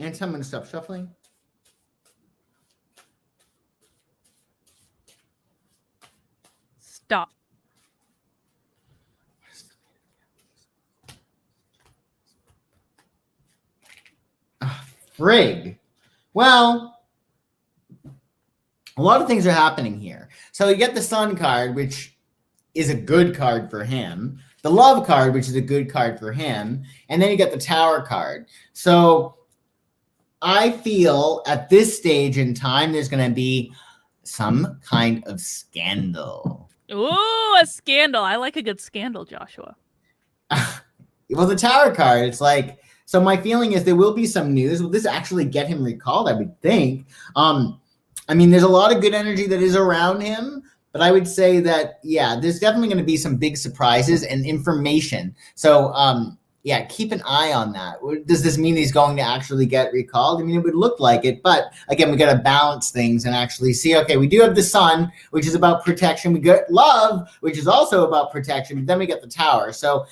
And I'm going to stop shuffling. Stop. Frig. Well, a lot of things are happening here. So you get the Sun card, which is a good card for him. The Love card, which is a good card for him. And then you get the Tower card. So I feel at this stage in time, there's going to be some kind of scandal. Ooh, a scandal. I like a good scandal, Joshua. Well, the Tower card, it's like, so my feeling is there will be some news. Will this actually get him recalled? I would think. I mean, there's a lot of good energy that is around him, but I would say that, yeah, there's definitely going to be some big surprises and information. So, yeah, keep an eye on that. Does this mean he's going to actually get recalled? I mean, it would look like it, but again, we got to balance things and actually see, okay, we do have the Sun, which is about protection. We got Love, which is also about protection, but then we get the Tower. So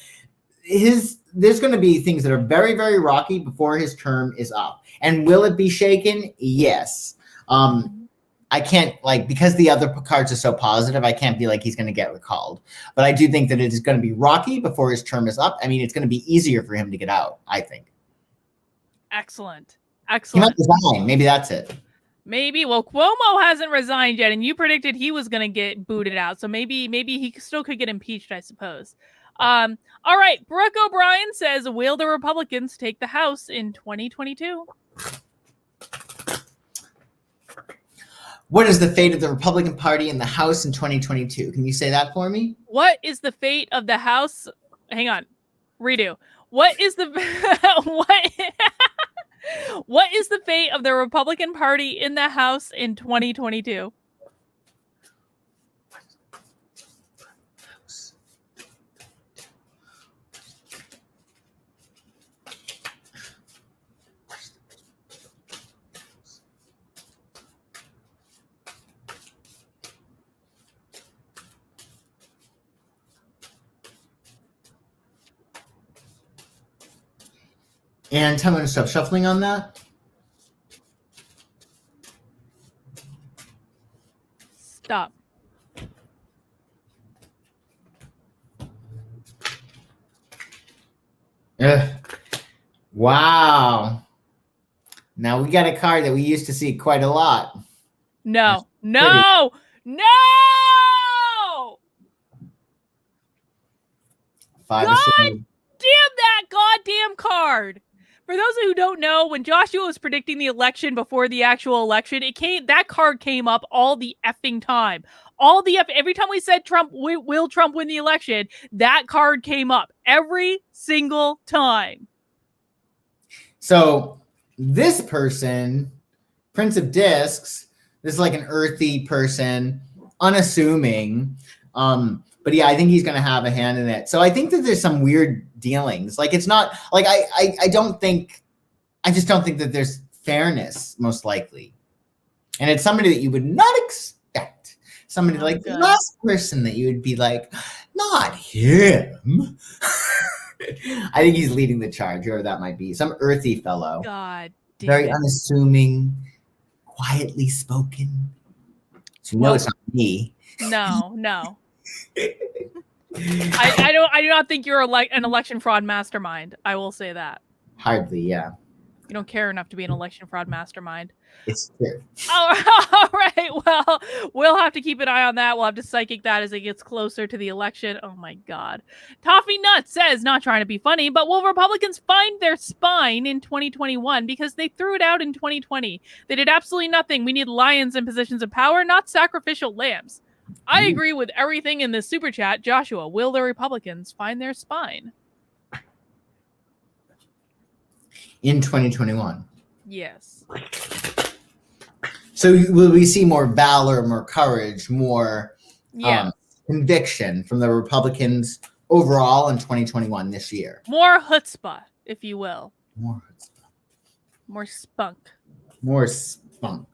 there's going to be things that are very, very rocky before his term is up. And will it be shaken? Yes. I can't, like, because the other cards are so positive, I can't be like he's going to get recalled. But I do think that it is going to be rocky before his term is up. I mean, it's going to be easier for him to get out, I think. Excellent. He might resign. Maybe that's it. Maybe. Well, Cuomo hasn't resigned yet, and you predicted he was going to get booted out. So maybe he still could get impeached, I suppose. All right. Brooke O'Brien says, will the Republicans take the House in 2022? What is the fate of the Republican Party in the House in 2022? Can you say that for me? What is the fate of the House? Hang on. Redo. What is the what is the fate of the Republican Party in the House in 2022? And tell me to stop shuffling on that. Stop. Wow. Now we got a card that we used to see quite a lot. No. Five God damn that goddamn card. For those who don't know, when Joshua was predicting the election before the actual election, that card came up all the effing time. Every time we said will Trump win the election, that card came up every single time. So this person, Prince of Discs, this is like an earthy person, unassuming. But yeah, I think he's going to have a hand in it. So I think that there's some weird dealings. Like, it's not like I just don't think that there's fairness, most likely. And it's somebody that you would not expect. Somebody like the last person that you would be like, not him. I think he's leading the charge, whoever that might be. Some earthy fellow. God damn. Very unassuming, quietly spoken. So you know it's not me. No. I do not think you're an election fraud mastermind. I will say that. Hardly, yeah. You don't care enough to be an election fraud mastermind. It's true. All right. Well, we'll have to keep an eye on that. We'll have to psychic that as it gets closer to the election. Oh my God. Toffee Nut says, not trying to be funny, but will Republicans find their spine in 2021 because they threw it out in 2020? They did absolutely nothing. We need lions in positions of power, not sacrificial lambs. I agree with everything in this super chat. Joshua, will the Republicans find their spine? In 2021. Yes. So will we see more valor, more courage, more Yeah. Conviction from the Republicans overall in 2021 this year? More chutzpah, if you will. More chutzpah. More spunk. More spunk.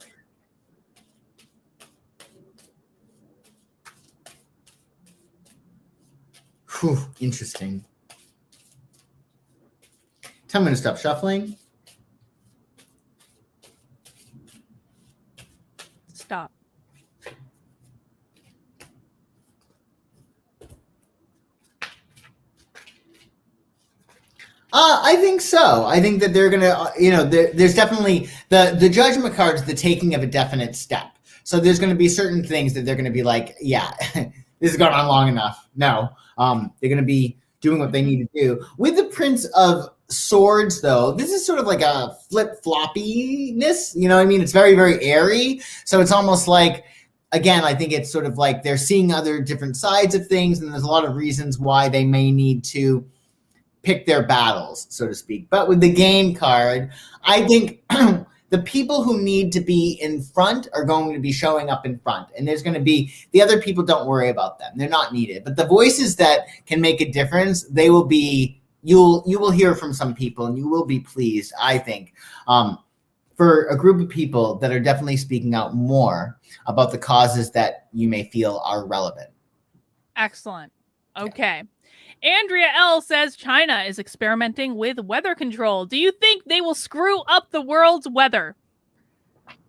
Whew, interesting. Tell me to stop shuffling. Stop. I think so. I think that they're gonna, there's definitely the judgment card is the taking of a definite step. So there's going to be certain things that they're going to be like, yeah, this has gone on long enough. No, they're going to be doing what they need to do. With the Prince of Swords, though, this is sort of like a flip-floppiness. You know what I mean? It's very, very airy. So it's almost like, again, I think it's sort of like they're seeing other different sides of things, and there's a lot of reasons why they may need to pick their battles, so to speak. But with the game card, I think the people who need to be in front are going to be showing up in front. And there's going to be the other people, don't worry about them. They're not needed. But the voices that can make a difference, they will be, you will hear from some people and you will be pleased, I think, for a group of people that are definitely speaking out more about the causes that you may feel are relevant. Excellent. Okay. Andrea L says China is experimenting with weather control. Do you think they will screw up the world's weather?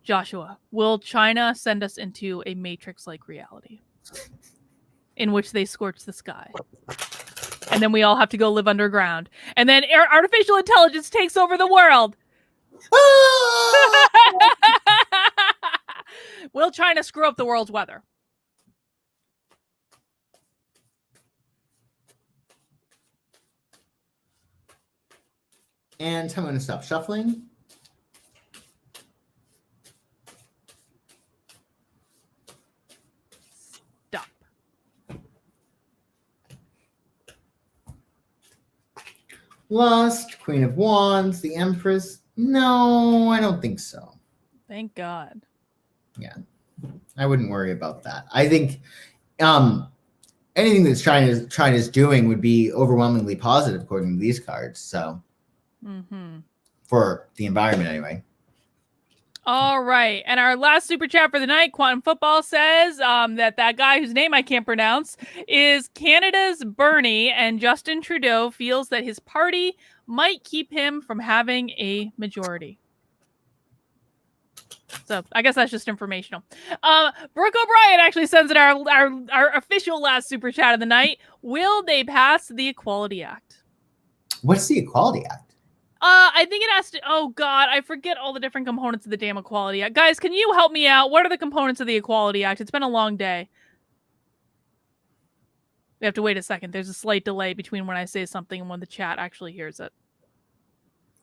Joshua, will China send us into a Matrix-like reality in which they scorch the sky? And then we all have to go live underground. And then artificial intelligence takes over the world. Will China screw up the world's weather? And I'm going to stop shuffling. Lust, Queen of Wands, the Empress. No, I don't think so. Thank God. Yeah, I wouldn't worry about that. I think anything that China's doing would be overwhelmingly positive according to these cards. So for the environment anyway. All right. And our last super chat for the night, Quantum Football says that guy whose name I can't pronounce is Canada's Bernie, and Justin Trudeau feels that his party might keep him from having a majority. So I guess that's just informational. Brooke O'Brien actually sends in our official last super chat of the night. Will they pass the Equality Act? What's the Equality Act? I think it has to. Oh God, I forget all the different components of the damn Equality Act. Guys, can you help me out? What are the components of the Equality Act? It's been a long day. We have to wait a second. There's a slight delay between when I say something and when the chat actually hears it.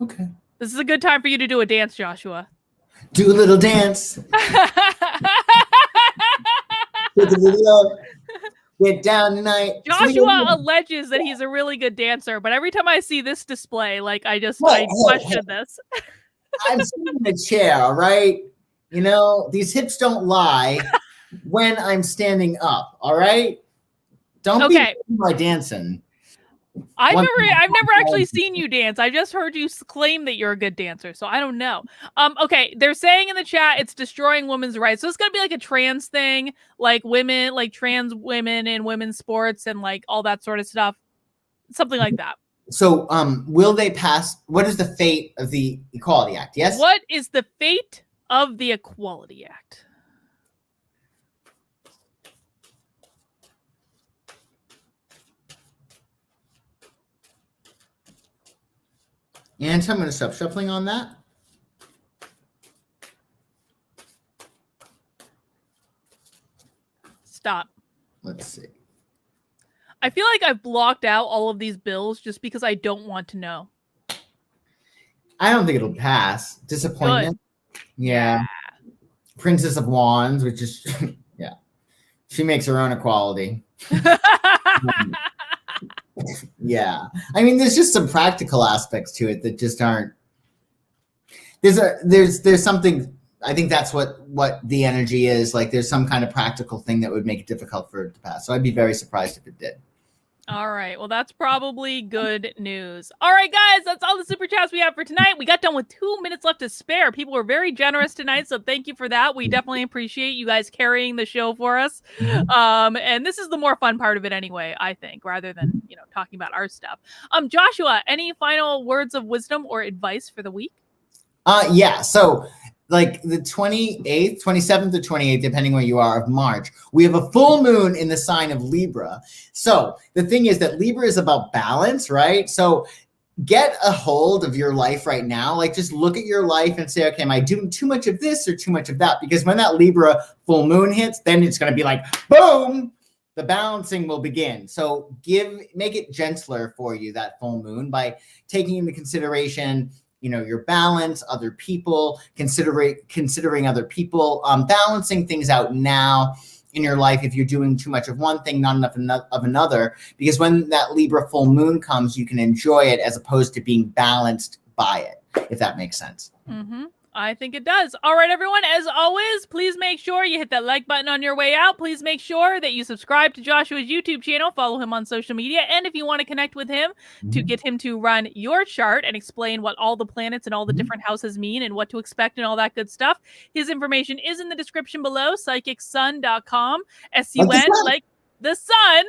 Okay. This is a good time for you to do a dance, Joshua. Do a little dance. Get down tonight. Joshua alleges that he's a really good dancer, but every time I see this display, like I question this. I'm sitting in a chair, all right? You know, these hips don't lie when I'm standing up, all right? Don't be my dancing. I've never actually seen you dance. I just heard you claim that you're a good dancer, so I don't know. Okay, they're saying in the chat it's destroying women's rights. So it's gonna be like a trans thing, like women, like trans women in women's sports and like all that sort of stuff. Something like that. So will they pass? What is the fate of the Equality Act? Yes? What is the fate of the Equality Act? And I'm going to stop shuffling on that. Stop. Let's see. I feel like I've blocked out all of these bills just because I don't want to know. I don't think it'll pass. Disappointment. Yeah. Princess of Wands, which is, yeah. She makes her own equality. Yeah, I mean, there's just some practical aspects to it that just aren't. There's something. I think that's what the energy is like. There's some kind of practical thing that would make it difficult for it to pass. So I'd be very surprised if it did. All right. Well, that's probably good news. All right, guys, that's all the super chats we have for tonight. We got done with 2 minutes left to spare. People were very generous tonight, so thank you for that. We definitely appreciate you guys carrying the show for us. And this is the more fun part of it anyway, I think, rather than, talking about our stuff. Joshua, any final words of wisdom or advice for the week? Yeah. So like the 28th, 27th or 28th, depending where you are, of March, we have a full moon in the sign of Libra. So the thing is that Libra is about balance, right? So get a hold of your life right now. Like just look at your life and say, okay, am I doing too much of this or too much of that? Because when that Libra full moon hits, then it's going to be like, boom, the balancing will begin. So make it gentler for you, that full moon, by taking into consideration your balance, other people, considering other people, balancing things out now in your life. If you're doing too much of one thing, not enough of another, because when that Libra full moon comes, you can enjoy it as opposed to being balanced by it, if that makes sense. Mm-hmm. I think it does. All right, everyone, as always, please make sure you hit that like button on your way out. Please make sure that you subscribe to Joshua's YouTube channel, follow him on social media, and if you want to connect with him to get him to run your chart and explain what all the planets and all the different houses mean and what to expect and all that good stuff, his information is in the description below, psychicsun.com, S-U-N, like the sun.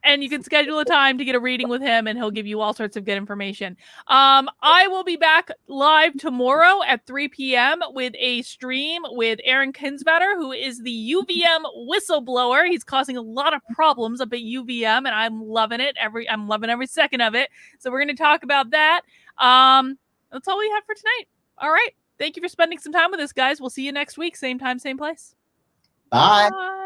And you can schedule a time to get a reading with him, and he'll give you all sorts of good information. I will be back live tomorrow at 3 p.m. with a stream with Aaron Kinsvatter, who is the UVM whistleblower. He's causing a lot of problems up at UVM, and I'm loving it. I'm loving every second of it. So we're going to talk about that. That's all we have for tonight. All right. Thank you for spending some time with us, guys. We'll see you next week. Same time, same place. Bye. Bye.